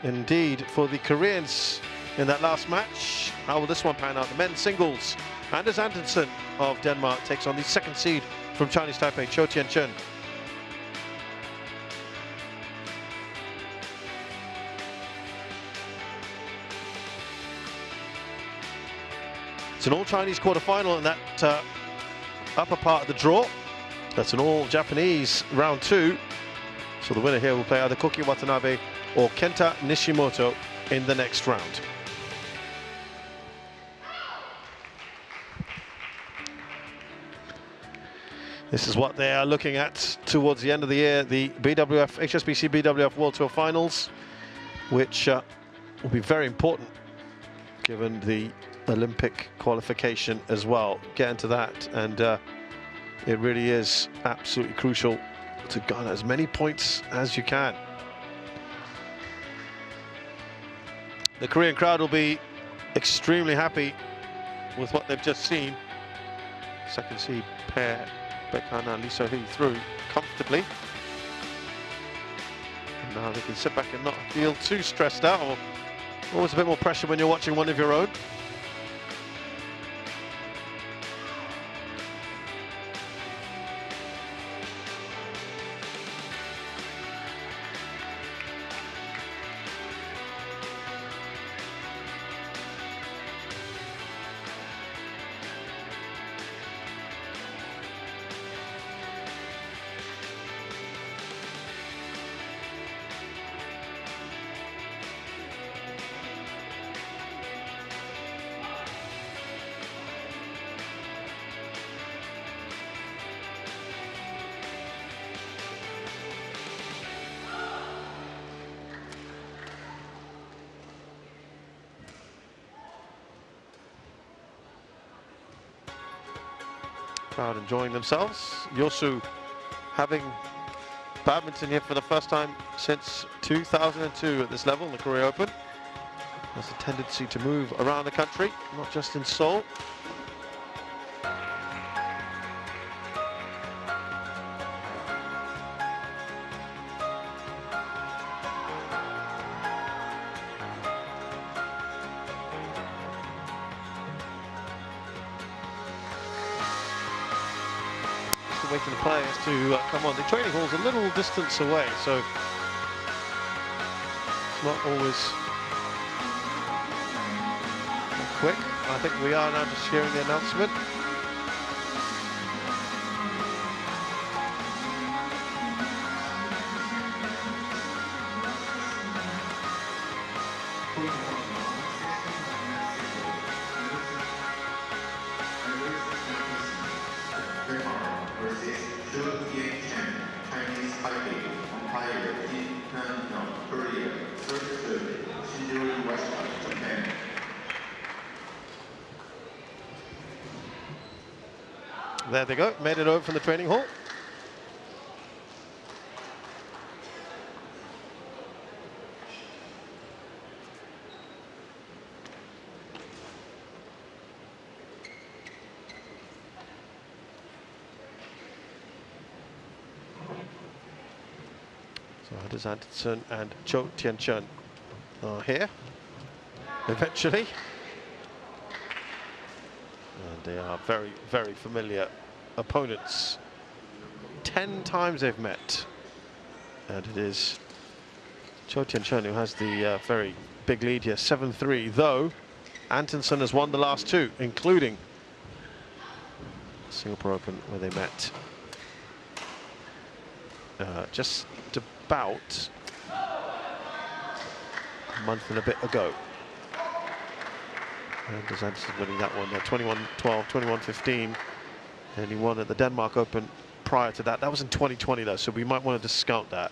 indeed for the Koreans in that last match. How will this one pan out? The men's singles. Anders Antonsen of Denmark takes on the second seed from Chinese Taipei, Chou Tien Chen. It's an all-Chinese quarter-final in that upper part of the draw. That's an all-Japanese round 2. So the winner here will play either Koki Watanabe or Kenta Nishimoto in the next round. This is what they are looking at towards the end of the year, the HSBC BWF World Tour Finals, which will be very important given the Olympic qualification as well. Get into that, and it really is absolutely crucial to garner as many points as you can. The Korean crowd will be extremely happy with what they've just seen. Second seed pair, Baekhan and Lee So-hee through comfortably. And now they can sit back and not feel too stressed out, or always a bit more pressure when you're watching one of your own. Crowd enjoying themselves. Yosu having badminton here for the first time since 2002 at this level in the Korea Open. There's a tendency to move around the country, not just in Seoul. Waiting the players to come on. The training hall's a little distance away, so it's not always quick. I think we are now just hearing the announcement. Chou Tien Chen, Chinese Taipei, umpire in Korea, first serving, Sudirman, Japan. There they go, made it over from the training hall. So Anders Antonsen and Chou Tien Chen are here eventually. And they are very, very familiar opponents. 10 times they've met. And it is Chou Tien Chen who has the very big lead here, 7-3. Though Antonsen has won the last 2, including Singapore Open where they met just about a month and a bit ago. Anders Antonsen winning that one, 21-12, 21-15, and he won at the Denmark Open prior to that. That was in 2020 though, so we might want to discount that.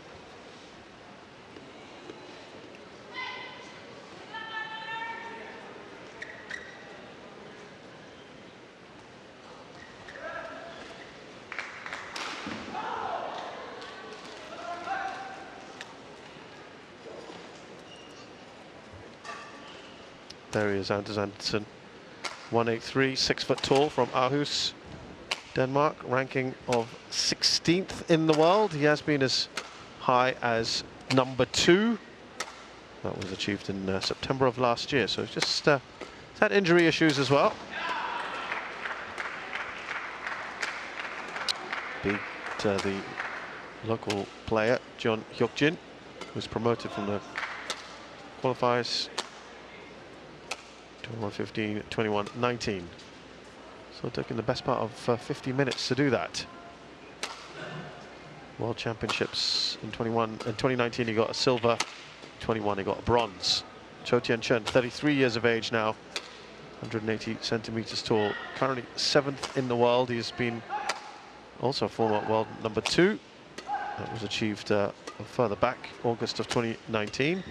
There he is, Anders Antonsen, 183, 6 foot tall, from Aarhus, Denmark, ranking of 16th in the world. He has been as high as number 2 That was achieved in September of last year, so just had injury issues as well. Beat the local player, John Hyuk-jin, who was promoted from the qualifiers 21-15, 21-19. So taking the best part of 50 minutes to do that. World Championships in 2019 he got a silver, 21 he got a bronze. Chou Tien Chen, 33 years of age now, 180 centimeters tall, currently 7th in the world. He's been also former world number 2. That was achieved further back, August of 2019.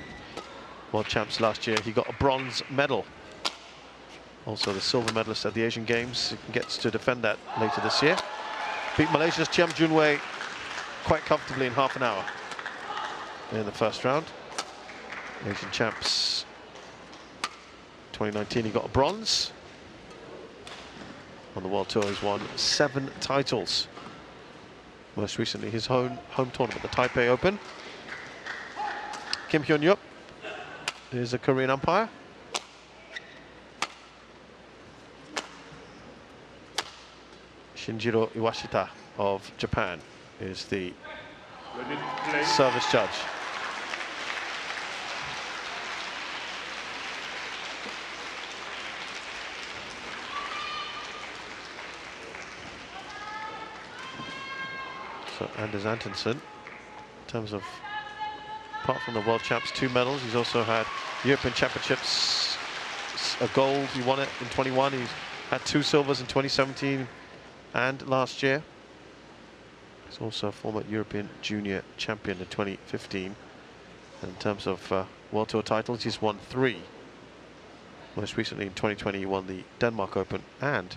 World champs last year, he got a bronze medal. Also the silver medalist at the Asian Games. He gets to defend that later this year. Beat Malaysia's Chiam Junwei quite comfortably in half an hour in the first round. Asian champs 2019, he got a bronze. On the World Tour, he's won 7 titles. Most recently, his home tournament, the Taipei Open. Kim Hyun-yup is a Korean umpire. Shinjiro Iwashita of Japan is the service judge. So Anders Antonsen, in terms of, apart from the World Champs 2 medals, he's also had European Championships, a gold, he won it in 21, he's had 2 silvers in 2017 and last year. He's also a former European Junior Champion in 2015. And in terms of World Tour titles, he's won 3. Most recently in 2020, he won the Denmark Open and,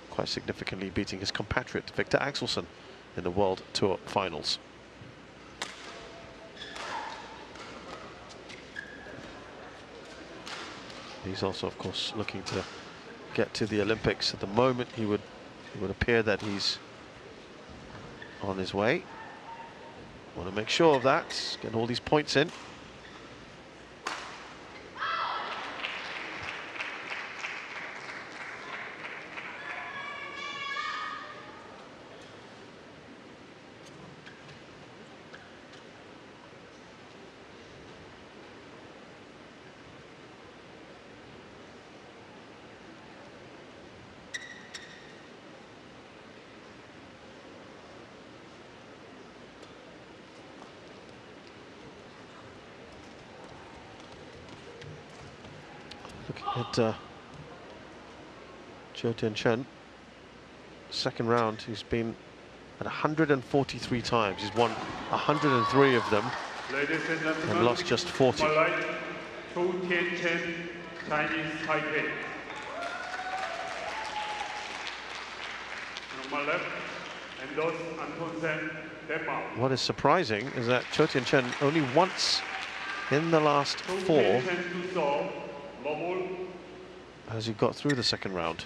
quite significantly, beating his compatriot Victor Axelsen in the World Tour finals. He's also, of course, looking to get to the Olympics. At the moment, it would appear that he's on his way. Want to make sure of that, getting all these points in. Looking at Chou Tien Chen, second round, he's been at 143 times. He's won 103 of them and lost just 40. Chou Tien Chen, Chinese Taipei. And on my left, Antonsen, Denmark. What is surprising is that Chou Tien Chen only once in the last 4 as he got through the second round.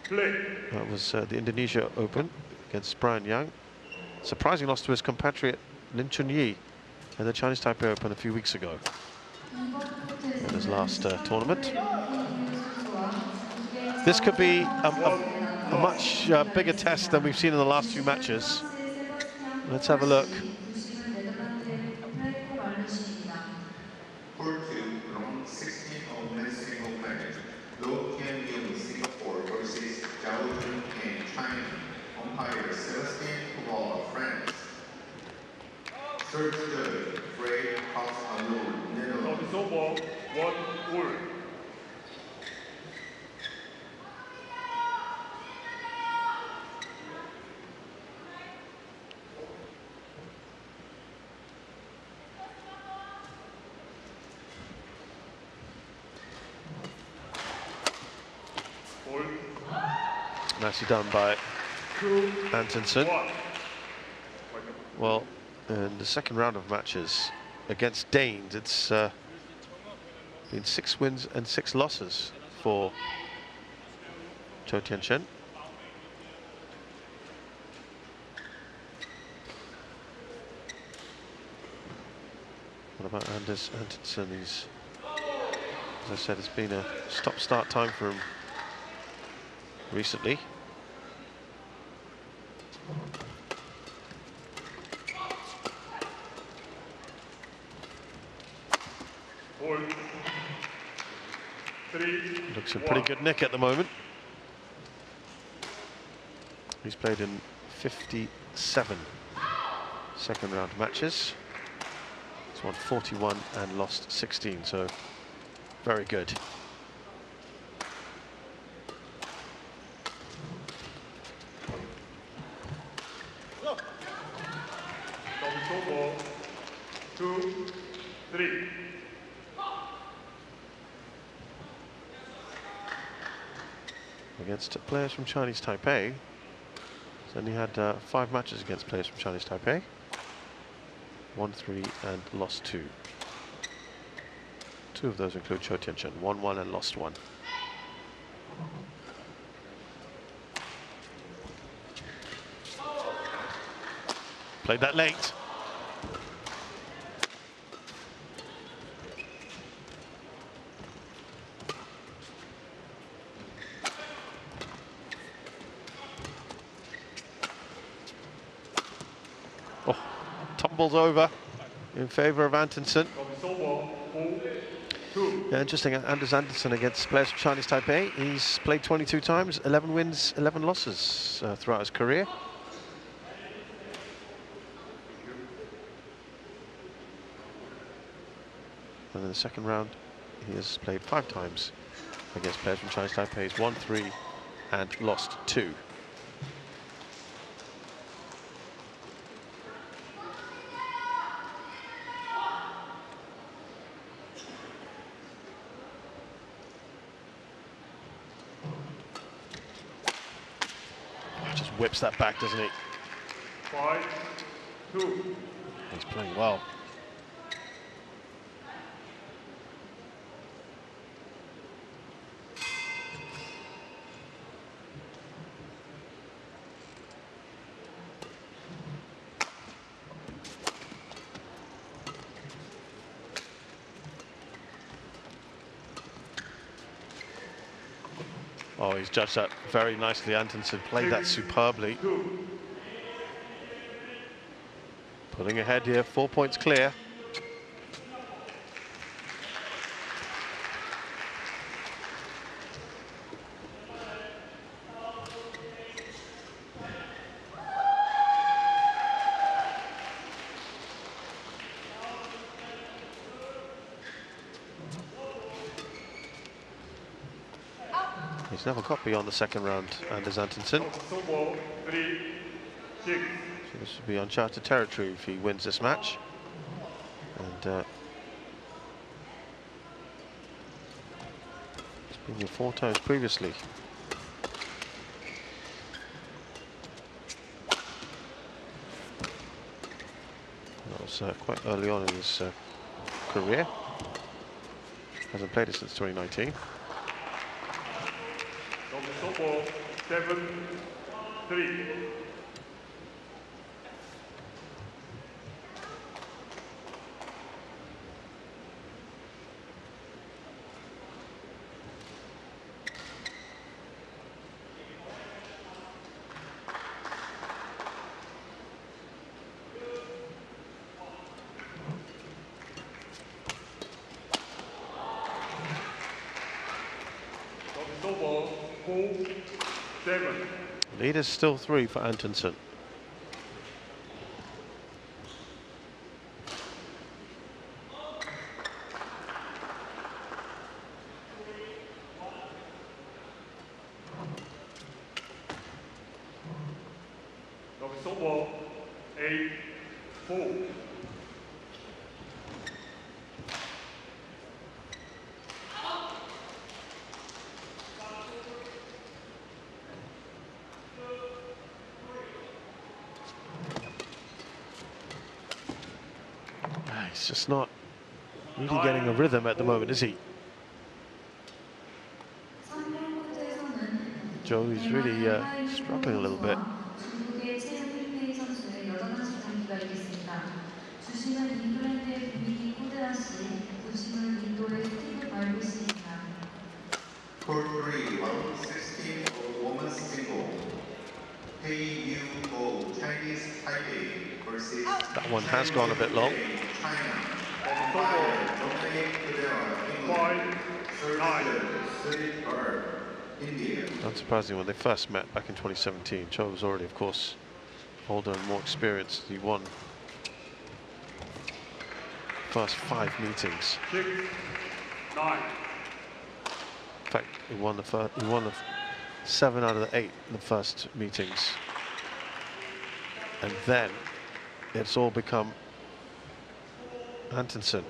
That was the Indonesia Open against Brian Yang. Surprising loss to his compatriot Lin Chunyi in the Chinese Taipei Open a few weeks ago in his last tournament. This could be a much bigger test than we've seen in the last 2 matches. Let's have a look. Nicely done by Antonsen. Well, in the second round of matches against Danes, it's been 6 wins and 6 losses for Chou Tien Chen. What about Antonsen? He's, as I said, it's been a stop-start time for him recently. Looks in pretty good nick at the moment. He's played in 57 second round matches. He's won 41 and lost 16, so very good. Ball, 2, 3. Against players from Chinese Taipei. He's only had 5 matches against players from Chinese Taipei. Won 3 and lost 2. 2 of those include Chou Tien Chen. Won 1 and lost 1. Played that late. Oh, tumbles over in favor of Antonsen. Yeah, interesting. Anders Antonsen against players from Chinese Taipei. He's played 22 times, 11 wins, 11 losses throughout his career. And in the second round, he has played 5 times against players from Chinese Taipei. He's won 3 and lost 2. Just whips that back, doesn't he? 5-2. He's playing well. Oh, he's judged that very nicely. Antonsen played that superbly. Pulling ahead here, 4 points clear. He's never got beyond the second round, Anders Antonsen. So this will be uncharted territory if he wins this match. And he's been here 4 times previously. That was quite early on in his career. Hasn't played it since 2019. 7-3. Lead is still 3 for Antonsen. Ball, 8-4. He's just not really getting a rhythm at the moment, is he? Joe is really struggling a little bit. one has gone a bit long. Unsurprisingly, when they first met back in 2017, Chou was already, of course, older and more experienced. He won first 5 meetings. 6, 9. In fact, he won the 7 out of the 8 in the first meetings, and then it's all become Antonsen.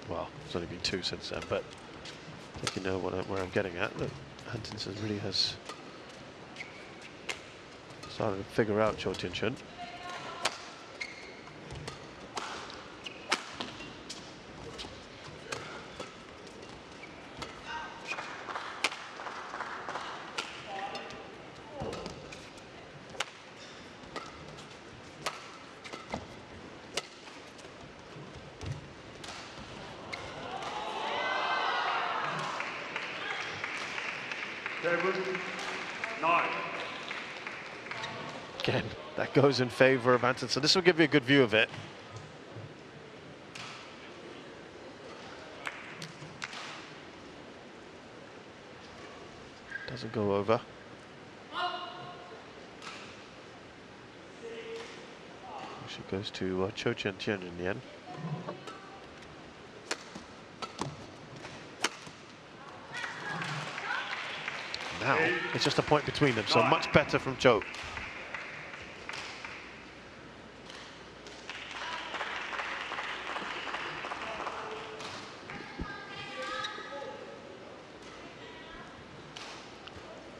Well, it's only been 2 since then, but I think you know where I'm getting at. Look, Antonsen really has started to figure out Chou Tien Chen. Again, that goes in favor of Antonsen. This will give you a good view of it. Doesn't go over. She goes to Chou Tien Chen in the end. Now it's just a point between them, so much better from Chou.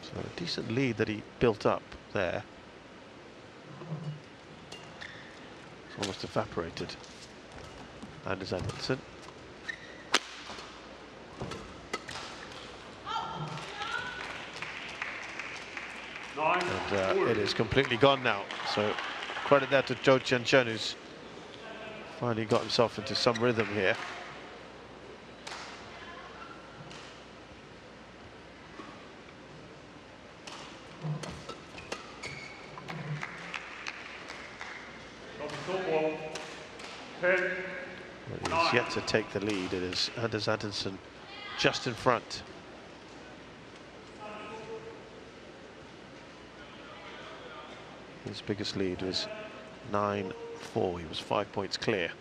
So a decent lead that he built up there. It's almost evaporated. Anders Antonsen. And it is completely gone now. So credit there to Chou Tien Chen, who's finally got himself into some rhythm here. He's yet to take the lead. It is Anders Antonsen just in front. His biggest lead was 9-4. He was 5 points clear.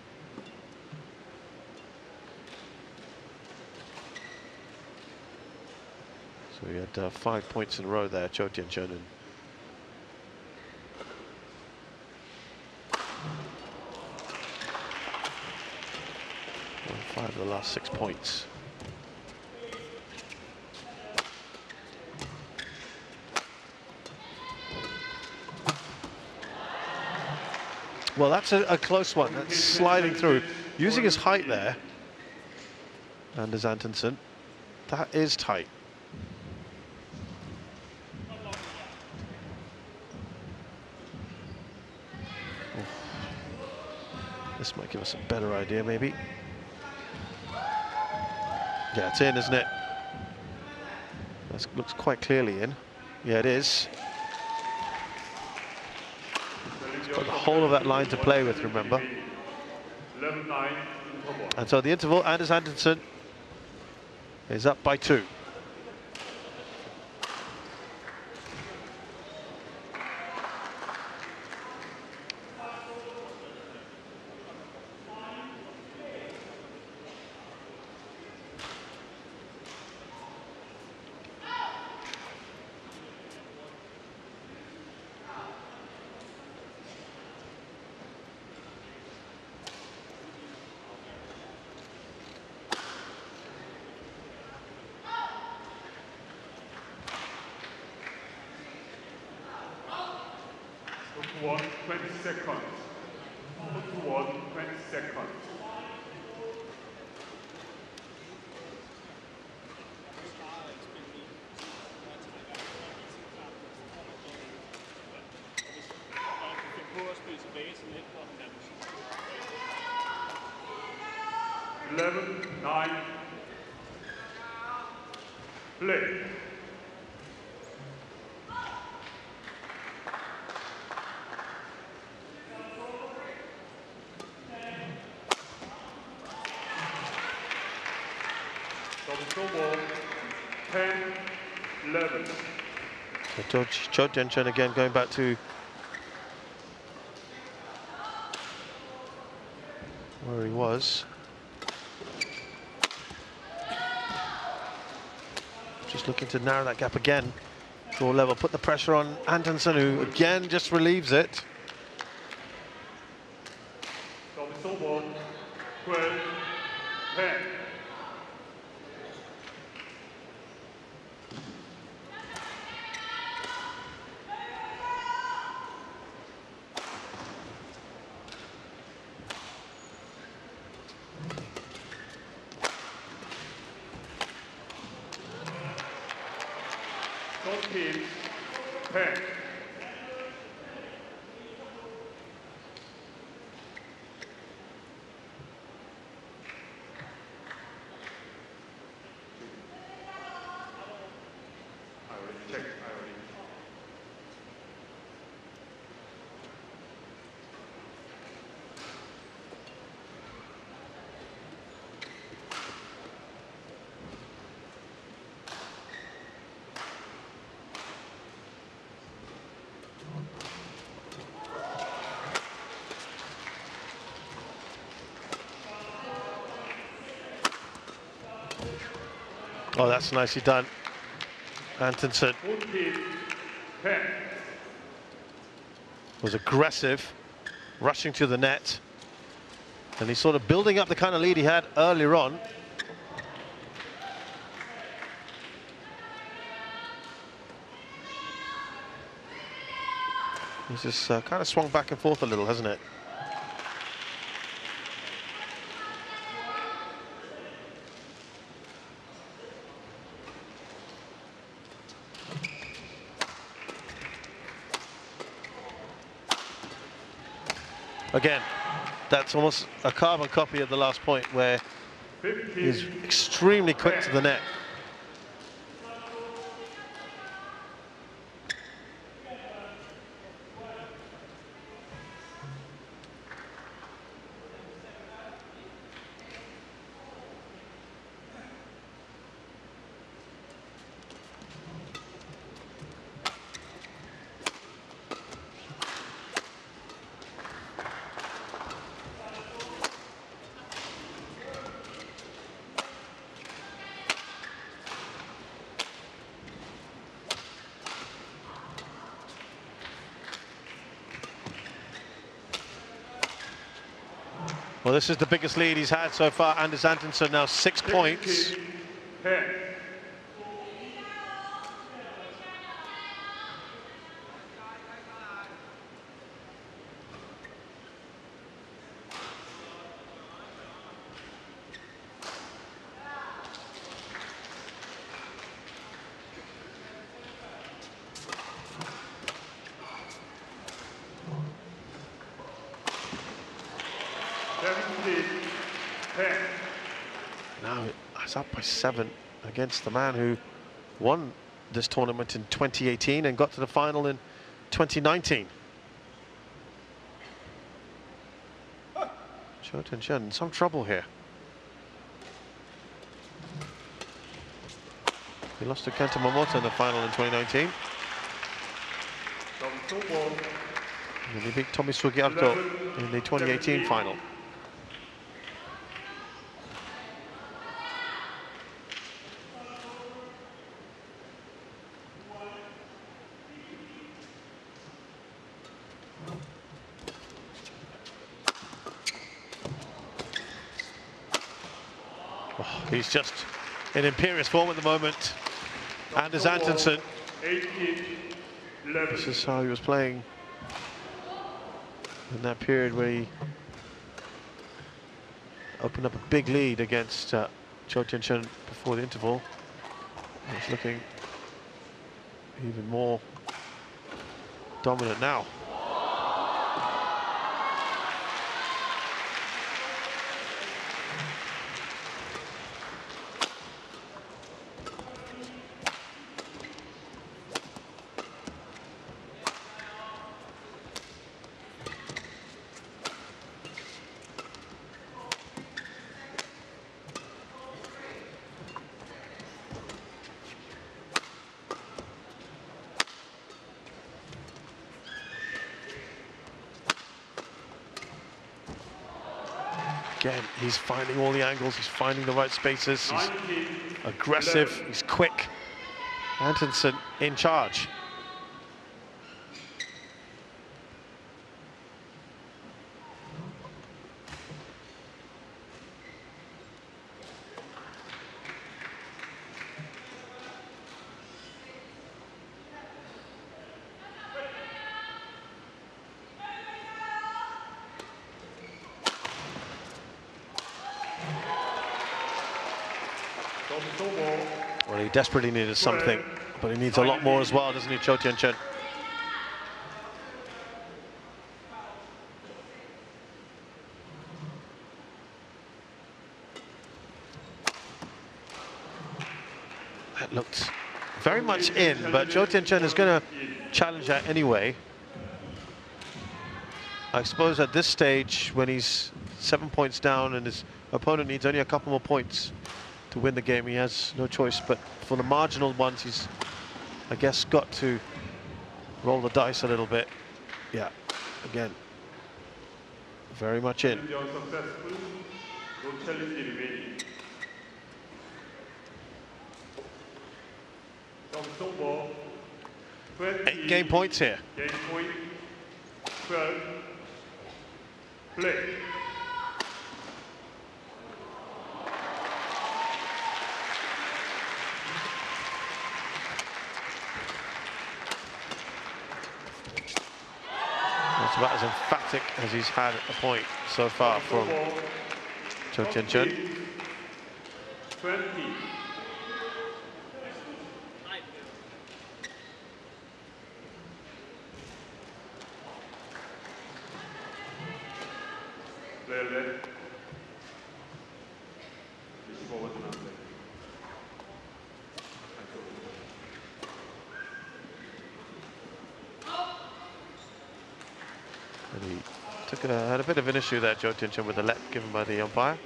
So he had 5 points in a row there, Chou Tien Chen. 5 of the last 6 points. Well, that's a close one. That's sliding through. Using his height there, Anders Antonsen, that is tight. This might give us a better idea, maybe. Yeah, it's in, isn't it? That looks quite clearly in. Yeah, it is. Got the whole of that line to play with, remember. And so the interval, Anders Antonsen is up by 2. To 1, 20 seconds. To 1, 20 seconds. Eleven, 9. Play. Double 10-11. So Chou Tien Chen again going back to where he was. Just looking to narrow that gap again. Draw level, put the pressure on Antonsen, who again just relieves it. Double 12-10. Team 10. I already checked. Oh, that's nicely done. Antonsen was aggressive, rushing to the net. And he's sort of building up the kind of lead he had earlier on. He's just kind of swung back and forth a little, hasn't it? Again, that's almost a carbon copy of the last point, where he's extremely quick to the net. Well, this is the biggest lead he's had so far. Anders Antonsen now 6 points. Now it's up by 7 against the man who won this tournament in 2018 and got to the final in 2019. Chou Tien Chen in some trouble here. He lost to Kenta Momota in the final in 2019. And he beat Tommy Sugiarto in the 2018 final. Oh, he's just in imperious form at the moment. Anders Antonsen. This is how he was playing in that period where he opened up a big lead against Chou Tien Chen before the interval. He's looking even more dominant now. Again, he's finding all the angles, he's finding the right spaces, he's aggressive, he's quick. Antonsen in charge. Well, he desperately needed something, but he needs a lot more as well, doesn't he, Chou Tien Chen? That looked very much in, but Chou Tien Chen is going to challenge that anyway. I suppose at this stage, when he's 7 points down and his opponent needs only a couple more points to win the game, he has no choice. But for the marginal ones, he's, I guess, got to roll the dice a little bit. Yeah, again, very much in. 8 game points here. Game point, 12, play. That's about as emphatic as he's had a point so far from Chou Tien Chen. 20. And he had a bit of an issue there, Chou Tien Chen, with the let given by the umpire.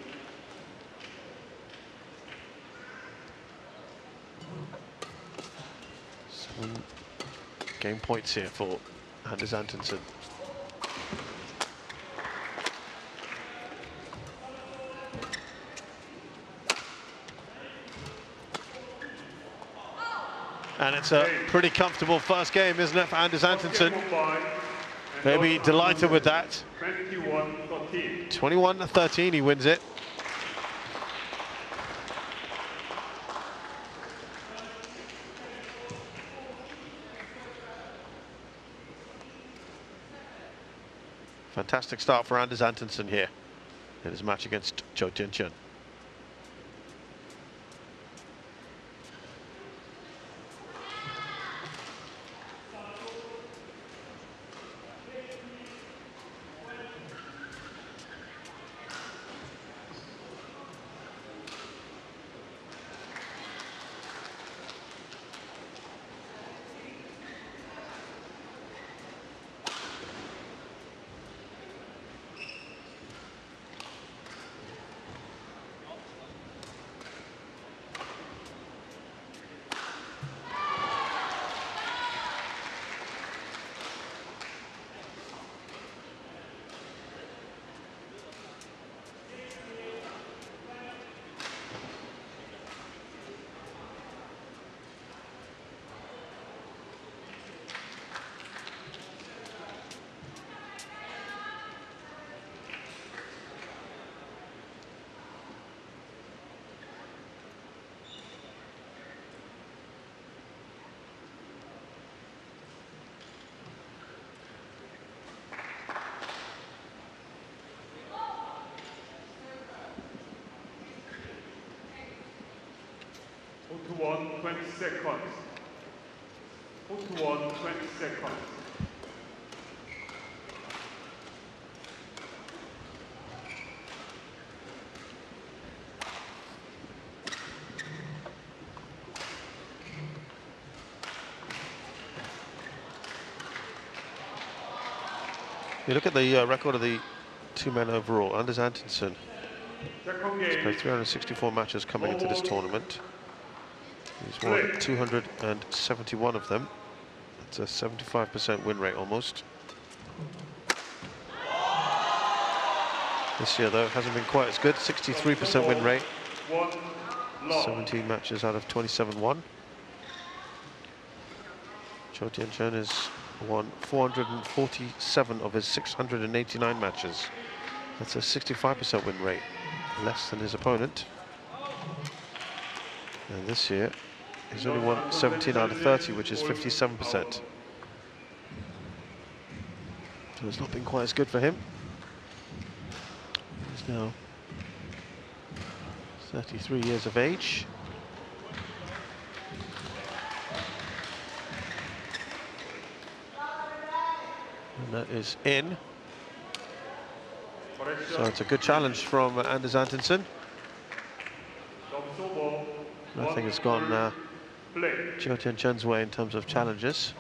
Some game points here for Anders Antonsen. And it's a pretty comfortable first game, isn't it, for Anders Antonsen? They'll be delighted with that. 21-13, he wins it. Fantastic start for Anders Antonsen here in his match against Chou Tien Chen. To 1, 20 seconds. To 1, 20 seconds. You look at the record of the two men overall. Anders Antonsen has played 364 matches coming into this tournament. He's won 271 of them. That's a 75% win rate almost. This year, though, it hasn't been quite as good. 63% win rate. 1-love. 17 matches out of 27 won. Chou Tien Chen has won 447 of his 689 matches. That's a 65% win rate, less than his opponent. And this year, he's only won 17 out of 30, which is 57%. So it's not been quite as good for him. He's now 33 years of age. And that is in. So it's a good challenge from Anders Antonsen. Nothing has gone Chou Tien Chen's way in terms of challenges.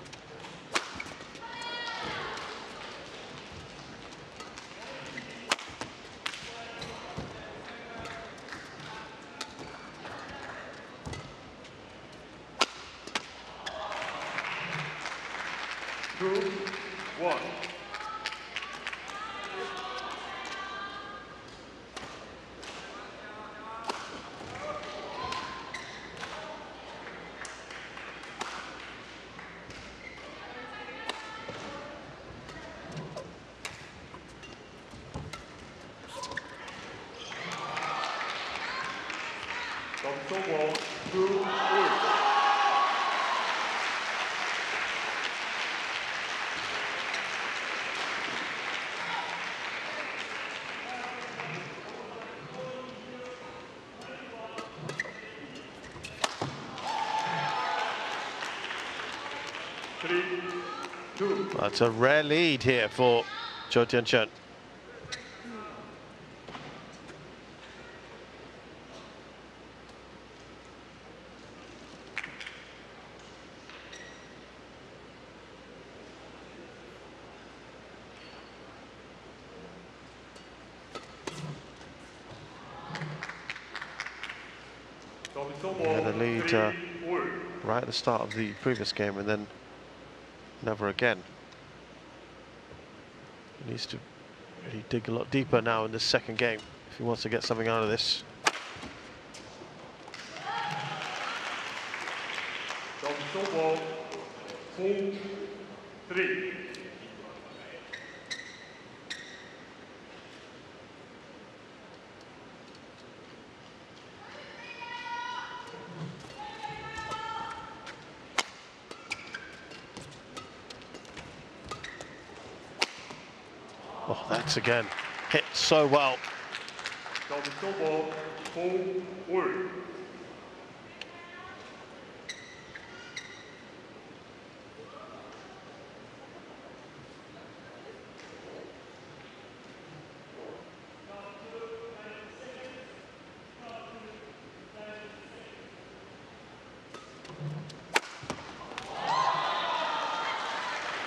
That's a rare lead here for Chou Tien Chen. He had a lead right at the start of the previous game and then never again. He needs to really dig a lot deeper now in this second game if he wants to get something out of this. Ball 4-3. Oh, that's again hit so well. Ball 4-4.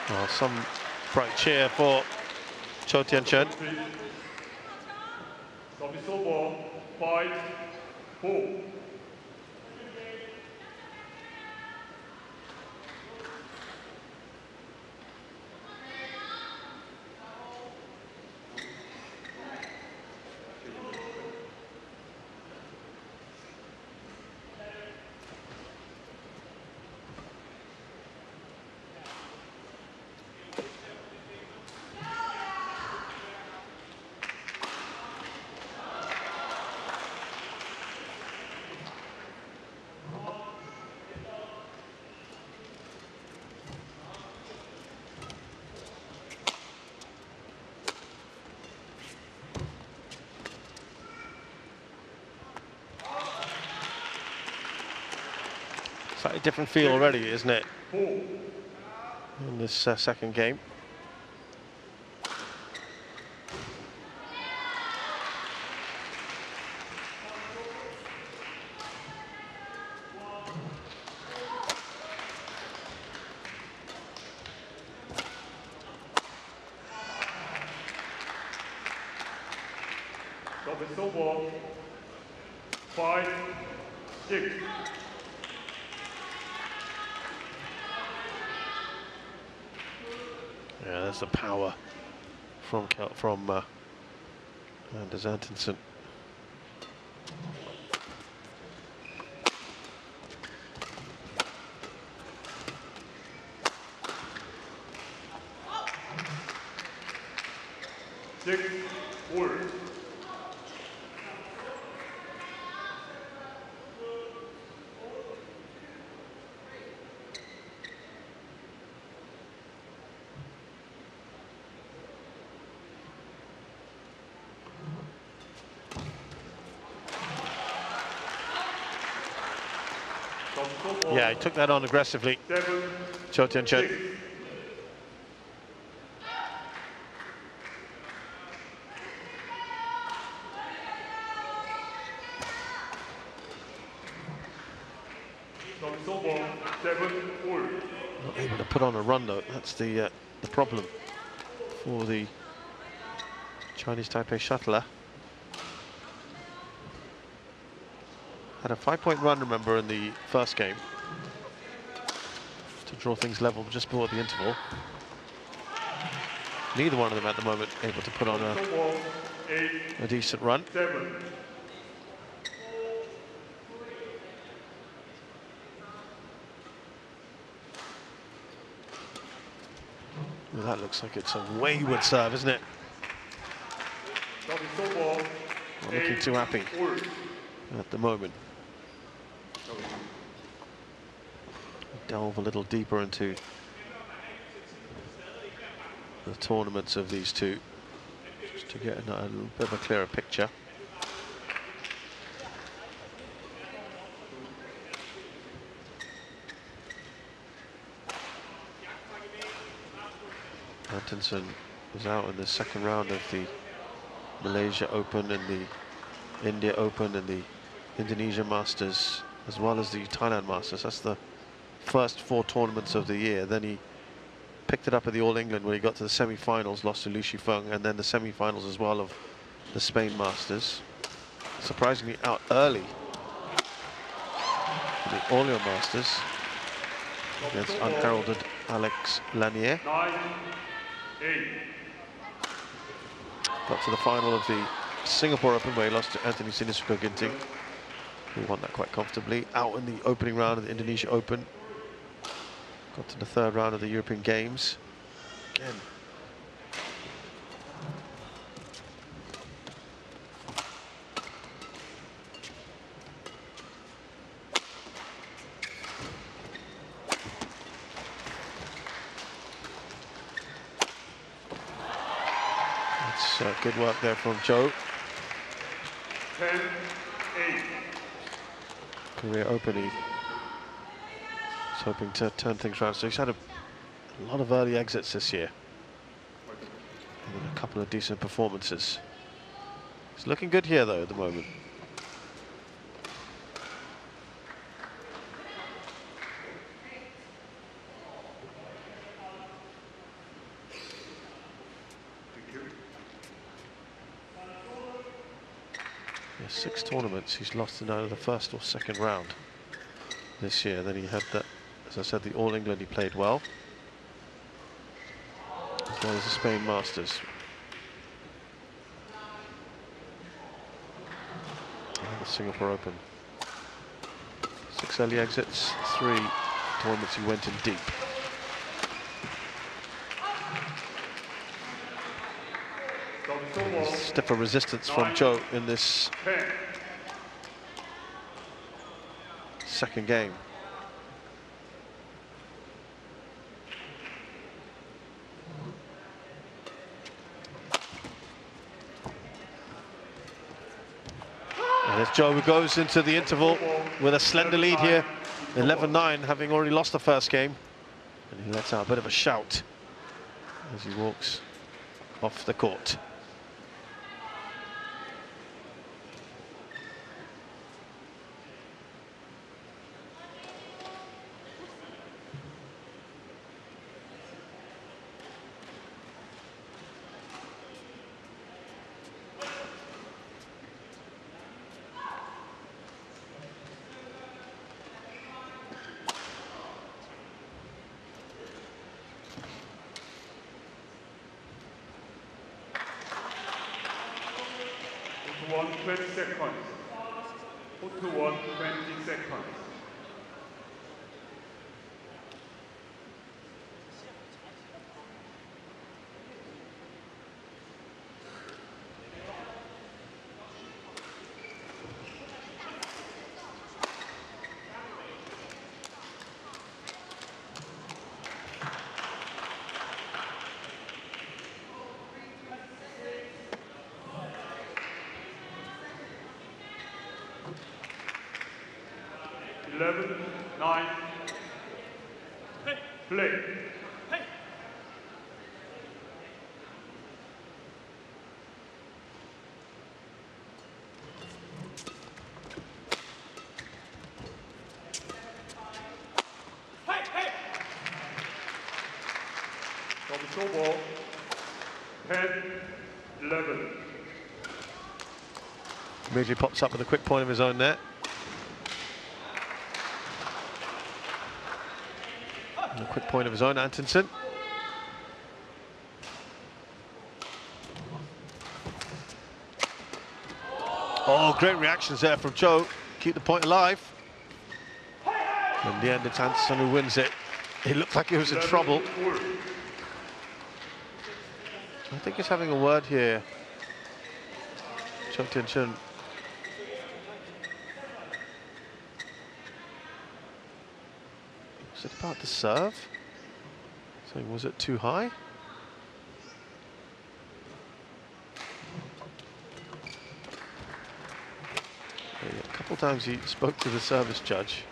Well, some bright cheer for Chou Tien Chen. Ball 5-4. Slightly different feel already, isn't it, in this second game? Ball 5-6. Yeah, there's the power from And as Antonsen yeah, he took that on aggressively. Chou Tien Chen. Not able to put on a run though. That's the problem for the Chinese Taipei shuttler. Had a 5-point run, remember, in the first game to draw things level just before the interval. Neither one of them at the moment able to put on a decent run. Well, that looks like it's a wayward serve, isn't it? Not looking too happy at the moment. Delve a little deeper into the tournaments of these two, just to get a little bit of a clearer picture. Antonsen was out in the second round of the Malaysia Open and the India Open and the Indonesia Masters, as well as the Thailand Masters. That's the first 4 tournaments of the year. Then he picked it up at the All England when he got to the semi-finals, lost to Liu Shifeng, and then the semi-finals as well of the Spain Masters. Surprisingly out early in the Orleans Masters against unheralded Alex Lanier. Got to the final of the Singapore Open where he lost to Anthony Sinisuka Ginting, who won that quite comfortably. Out in the opening round of the Indonesia Open. Got to the 3rd round of the European Games. Again. That's good work there from Chou. 10-8. Korea Open, he's hoping to turn things around. So he's had a lot of early exits this year, and then a couple of decent performances. He's looking good here though at the moment. Yeah, 6 tournaments he's lost in either the first or second round this year. Then he had that, as I said, the All England he played well, as well as the Spain Masters. And the Singapore Open. 6 early exits, 3 tournaments he went in deep. Stiffer resistance from Chou in this second game. And as Chou goes into the interval with a slender lead here, 11-9, having already lost the first game. And he lets out a bit of a shout as he walks off the court. 1, 20 seconds. Put to 1, 20 seconds. Eleven, 9, play. Show ball, 10, 11. Immediately pops up with a quick point of his own net. And a quick point of his own, Antonsen. Oh, great reactions there from Chou. Keep the point alive. In the end, it's Antonsen who wins it. He looked like he was in trouble. I think he's having a word here, Chou Tien Chen. Was it about the serve? So was it too high? A couple times he spoke to the service judge.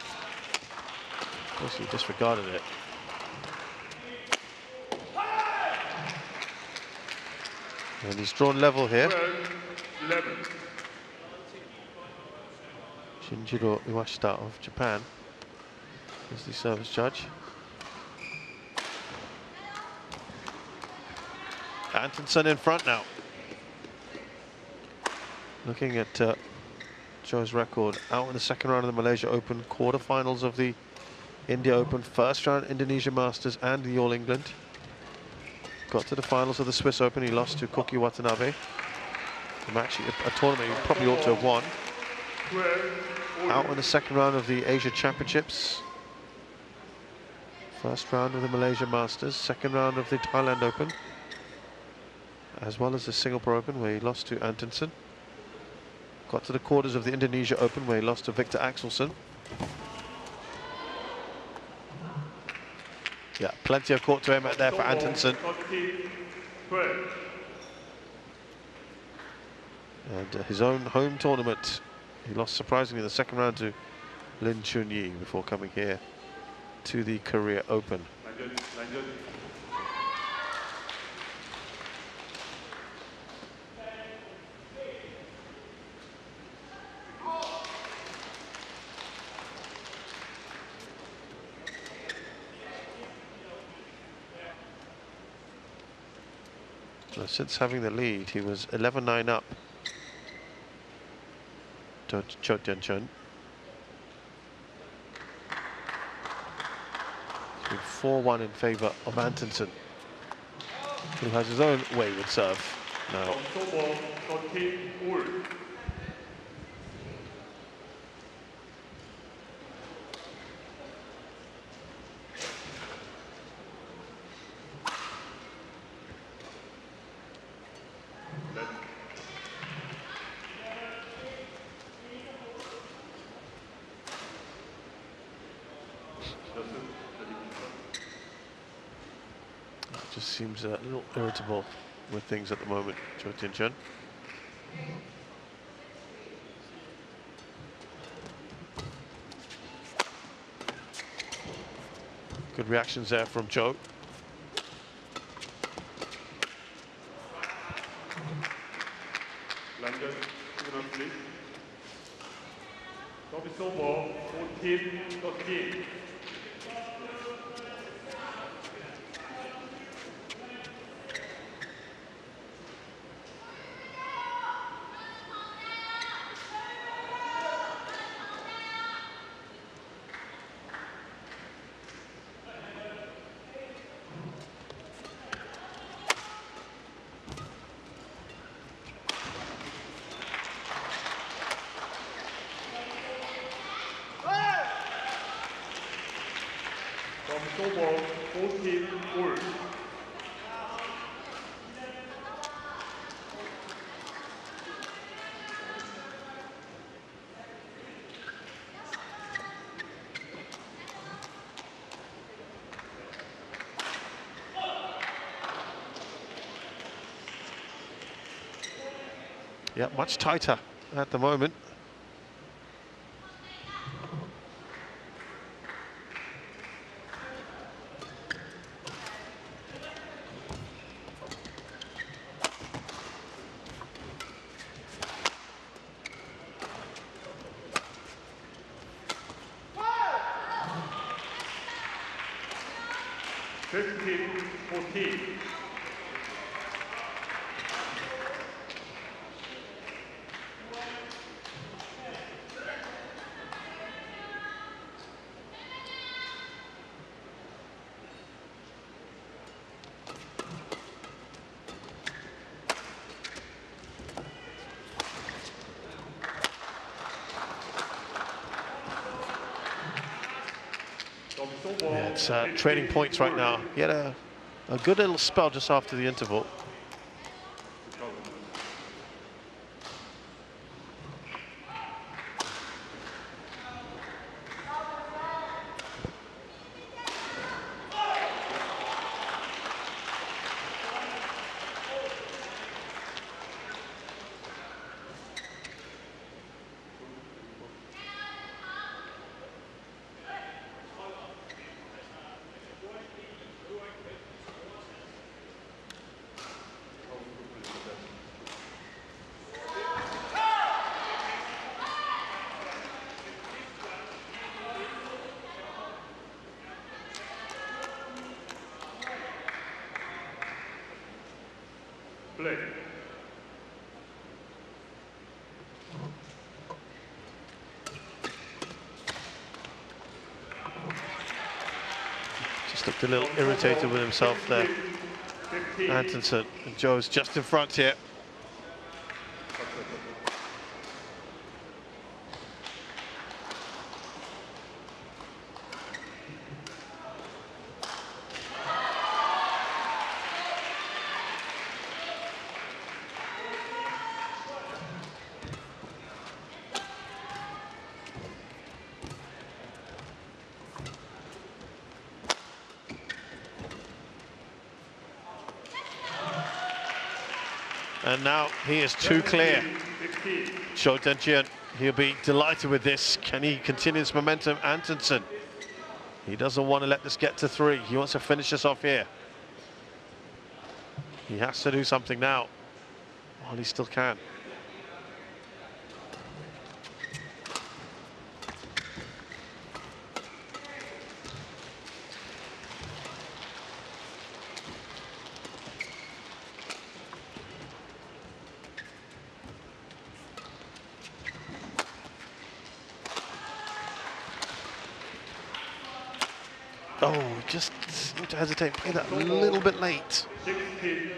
Of course, he disregarded it. And he's drawn level here. 11. Shinjiro Iwashita of Japan is the service judge. Antonsen in front now. Looking at Chou's record, out in the second round of the Malaysia Open, quarterfinals of the India Open, first round Indonesia Masters and the All England. Got to the finals of the Swiss Open, he lost to Koki Watanabe. A match, a tournament he probably ought to have won. Out in the second round of the Asia Championships. First round of the Malaysia Masters, second round of the Thailand Open, as well as the Singapore Open where he lost to Antonsen. Got to the quarters of the Indonesia Open where he lost to Victor Axelsen. Yeah, plenty of court to aim at there for Antonsen. And his own home tournament, he lost surprisingly in the second round to Lin Chunyi before coming here to the Korea Open. So since having the lead, he was 11-9 up to Chou Tien Chen. 4-1 in favour of Antonsen, who has his own wayward serve now. Just seems a little irritable with things at the moment, Chou Tien Chen. Good reactions there from Chou. London, please. Service over, 14-13. Snowball 14 all. Yeah, much tighter at the moment. Fifteen, 14. Yeah, it's trading points right now. He had a good little spell just after the interval. Play. Just looked a little irritated with himself there. Antonsen, and Joe's just in front here. And now he is too clear. Chou Tien Chen, he'll be delighted with this. Can he continue this momentum? Antonsen, he doesn't want to let this get to 3. He wants to finish this off here. He has to do something now while he still can. Oh, just seemed to hesitate, play that a little bit late. 16,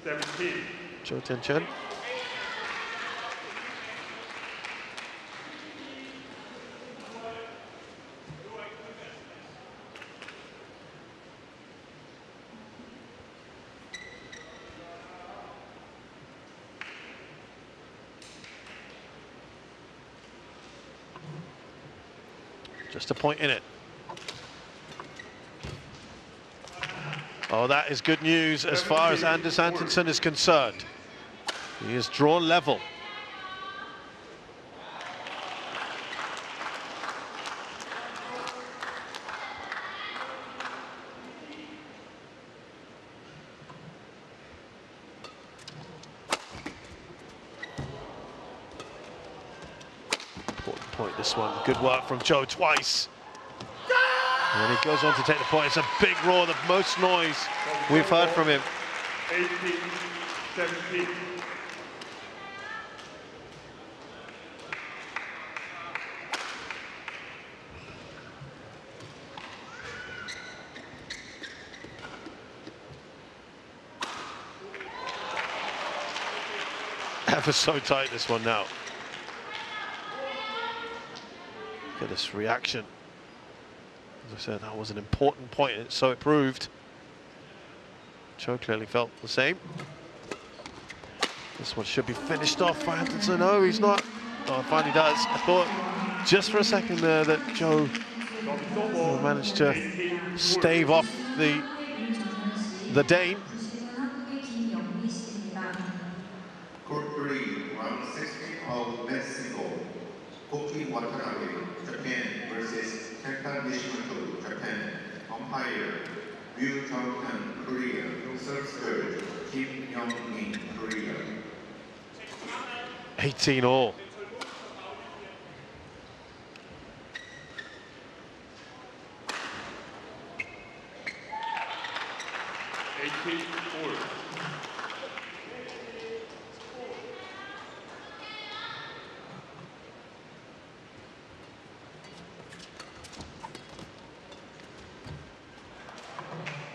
17. Chou Tien Chen. Just a point in it. Oh, that is good news as far as Anders Antonsen is concerned. He is drawn level. Important point, this one. Good work from Joe twice. And he goes on to take the point. It's a big roar, the most noise we've heard from him. 18, 17. Ever so tight, this one now. Look at this reaction. As I said, that was an important point, so it proved. Chou clearly felt the same. This one should be finished off by Antonsen. No, he's not. Oh, it finally does. I thought just for a second there that Chou managed to stave off the Dane. Court 3, round 16 of men's single. Koki Watanabe, Japan versus Kenta Nishimoto, Japan. Umpire, Ryu Chong-han, Korea. Serve third, Kim Young-min, Korea. 18 all.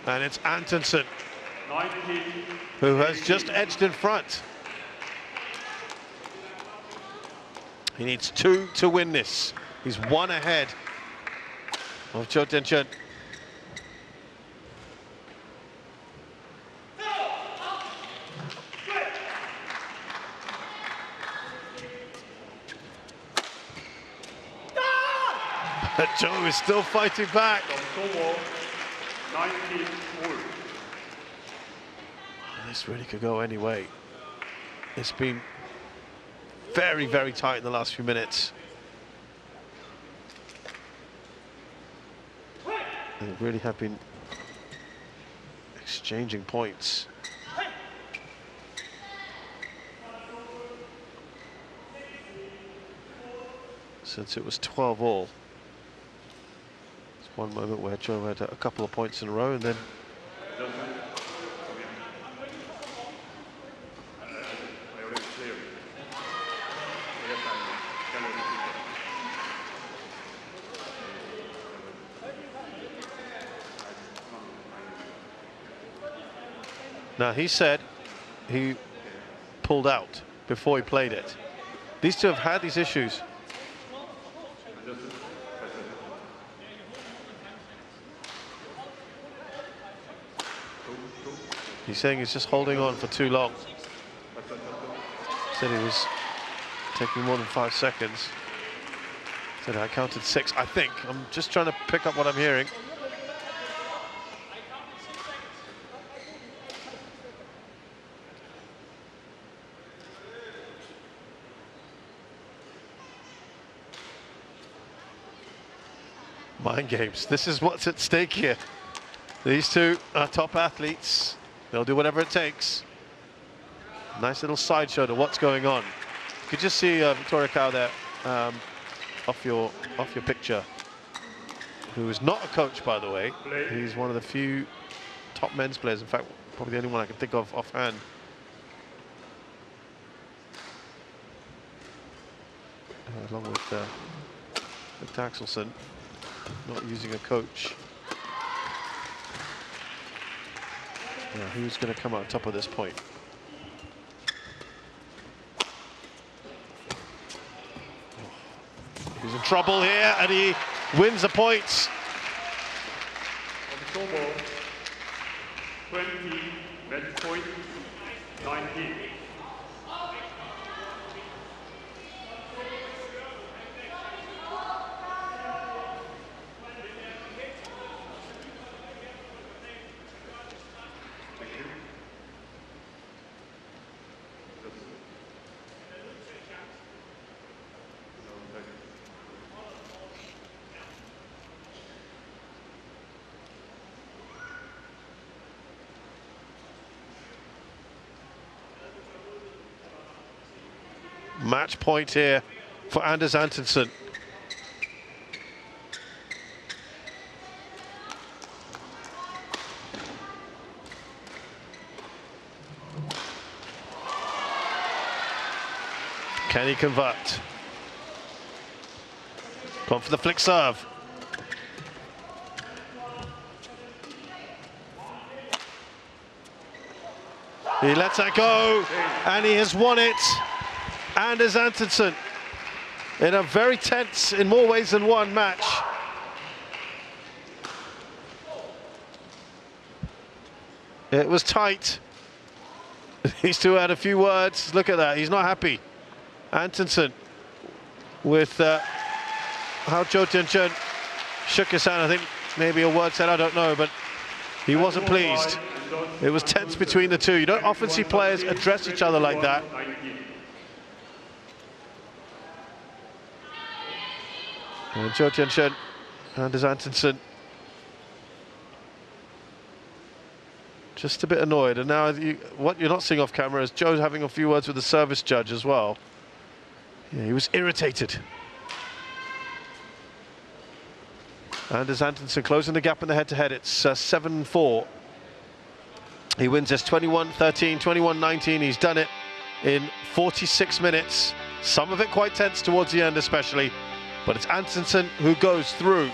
And it's Antonsen who has just edged in front. He needs 2 to win this. He's 1 ahead of Chou Tien Chen. But Chou is still fighting back. This really could go any way. It's been very, very tight in the last few minutes. They really have been exchanging points. Since it was 12 all. It's one moment where Chou had a couple of points in a row and then now, he said he pulled out before he played it. These two have had these issues. He's saying he's just holding on for too long. Said he was taking more than 5 seconds. Said I counted 6, I think. I'm just trying to pick up what I'm hearing. Mind games. This is what's at stake here. These two are top athletes. They'll do whatever it takes. Nice little sideshow to what's going on. You could just see Victoria Cow there off your picture, who is not a coach, by the way. He's one of the few top men's players. In fact, probably the only one I can think of offhand. Along with Axelsen. Not using a coach. Yeah, who's going to come out top of this point? Oh. He's in trouble here, and he wins the points. 20, match point 19. Match point here for Anders Antonsen. Can he convert? Gone for the flick serve. He lets that go, and he has won it. Anders Antonsen in a very tense, in more ways than one, match. It was tight. These two had a few words. Look at that, he's not happy. Antonsen with how Chou Tien Chen shook his hand. I think maybe a word said, I don't know, but he wasn't pleased. It was tense between the two. You don't often see players address each other like that. And Chou Tien Chen and his Antonsen just a bit annoyed. And now what you're not seeing off camera is Joe's having a few words with the service judge as well. Yeah, he was irritated. And as Antonsen closing the gap in the head-to-head, it's 7-4. He wins this 21-13, 21-19. He's done it in 46 minutes. Some of it quite tense towards the end especially. But it's Antonsen who goes through.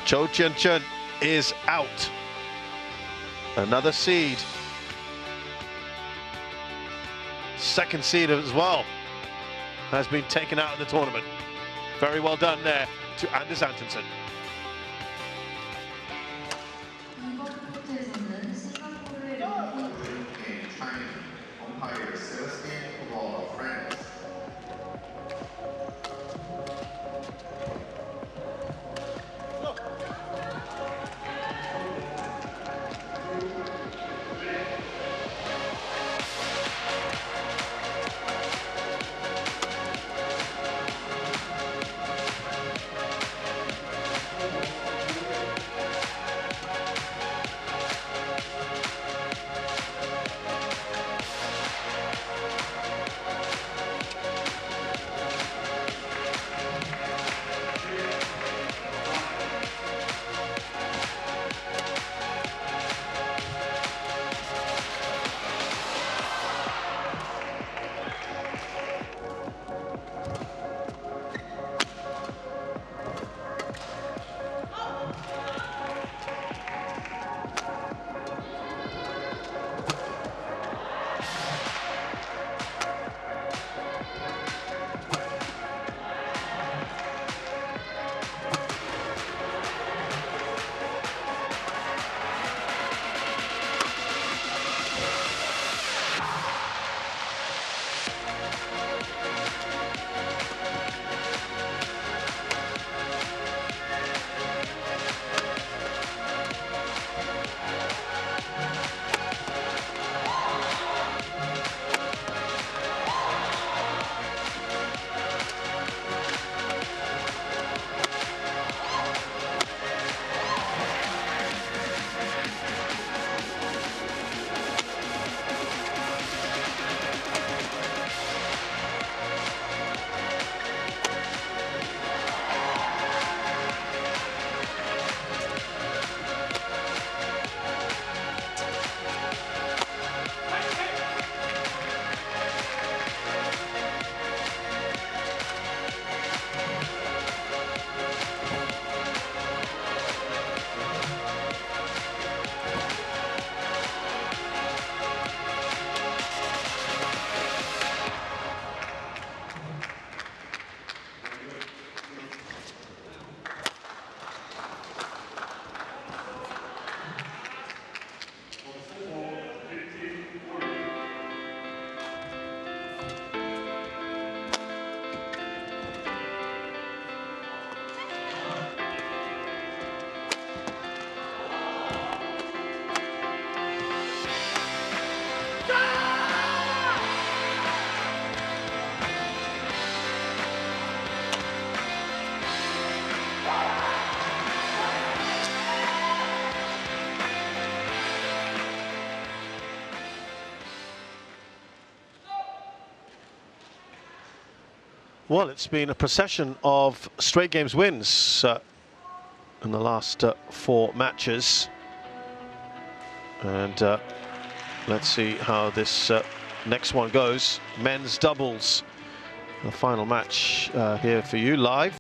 Chou Tien Chen is out. Another seed. Second seed as well has been taken out of the tournament. Very well done there to Anders Antonsen. Well, it's been a procession of straight games wins in the last 4 matches. And let's see how this next one goes. Men's doubles, the final match here for you live.